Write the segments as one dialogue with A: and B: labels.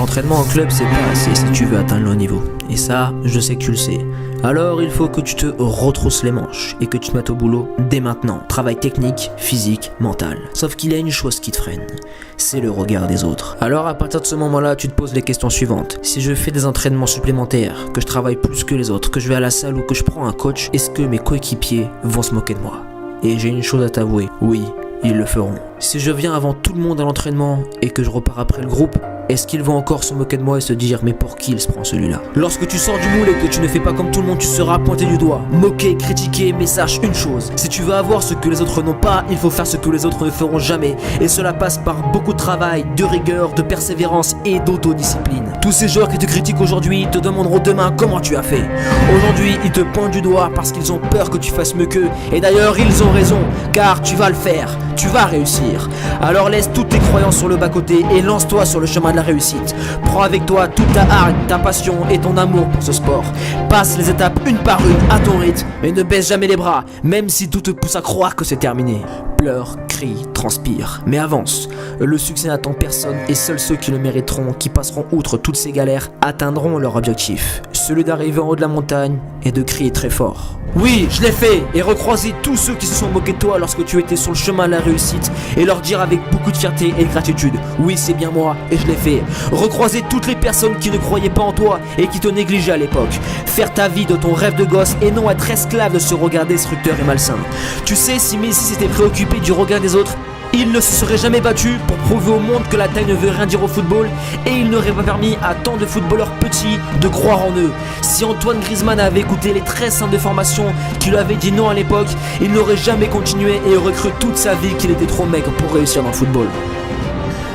A: L'entraînement en club, c'est pas assez si tu veux atteindre le haut niveau. Et ça, je sais que tu le sais. Alors il faut que tu te retrousses les manches et que tu te mettes au boulot dès maintenant. Travail technique, physique, mental. Sauf qu'il y a une chose qui te freine, c'est le regard des autres. Alors à partir de ce moment-là, tu te poses les questions suivantes. Si je fais des entraînements supplémentaires, que je travaille plus que les autres, que je vais à la salle ou que je prends un coach, est-ce que mes coéquipiers vont se moquer de moi? Et j'ai une chose à t'avouer, oui, ils le feront. Si je viens avant tout le monde à l'entraînement et que je repars après le groupe, est-ce qu'ils vont encore se moquer de moi et se dire mais pour qui il se prend celui-là? Lorsque tu sors du moule et que tu ne fais pas comme tout le monde, tu seras pointé du doigt, moqué, critiqué, mais sache une chose, si tu veux avoir ce que les autres n'ont pas, il faut faire ce que les autres ne feront jamais. Et cela passe par beaucoup de travail, de rigueur, de persévérance et d'autodiscipline. Tous ces joueurs qui te critiquent aujourd'hui te demanderont demain comment tu as fait. Aujourd'hui, ils te pointent du doigt parce qu'ils ont peur que tu fasses mieux qu'eux. Et d'ailleurs, ils ont raison, car tu vas le faire, tu vas réussir. Alors laisse toutes tes croyances sur le bas-côté et lance-toi sur le chemin de la réussite. Prends avec toi toute ta hargne, ta passion et ton amour pour ce sport. Passe les étapes une par une à ton rythme et ne baisse jamais les bras, même si tout te pousse à croire que c'est terminé. Pleure, crie, transpire, mais avance. Le succès n'attend personne et seuls ceux qui le mériteront, qui passeront outre toutes ces galères, atteindront leur objectif. Celui d'arriver en haut de la montagne et de crier très fort. Oui, je l'ai fait, et recroiser tous ceux qui se sont moqués de toi lorsque tu étais sur le chemin de la réussite et leur dire avec beaucoup de fierté et de gratitude, oui c'est bien moi et je l'ai fait. Recroiser toutes les personnes qui ne croyaient pas en toi et qui te négligeaient à l'époque. Faire ta vie de ton rêve de gosse et non être esclave de ce regard destructeur et malsain. Tu sais, si Messi s'était préoccupé du regard des autres, il ne se serait jamais battu pour prouver au monde que la taille ne veut rien dire au football et il n'aurait pas permis à tant de footballeurs petits de croire en eux. Si Antoine Griezmann avait écouté les 13 centres de formation qui lui avaient dit non à l'époque, il n'aurait jamais continué et aurait cru toute sa vie qu'il était trop mec pour réussir dans le football.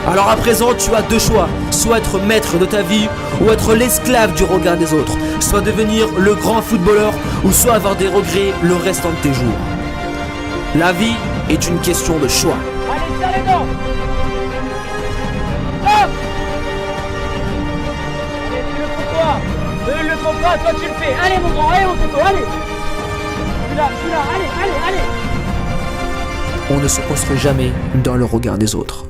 A: Alors à présent, tu as deux choix, soit être maître de ta vie ou être l'esclave du regard des autres, soit devenir le grand footballeur ou soit avoir des regrets le restant de tes jours. La vie est une question de choix.
B: Allez, serre les dents. Hop. Allez, tu le fais toi. Eux, ils le font pas, toi tu le fais. Allez mon grand, allez mon coco, allez. Je suis là, allez.
A: On ne se construit jamais dans le regard des autres.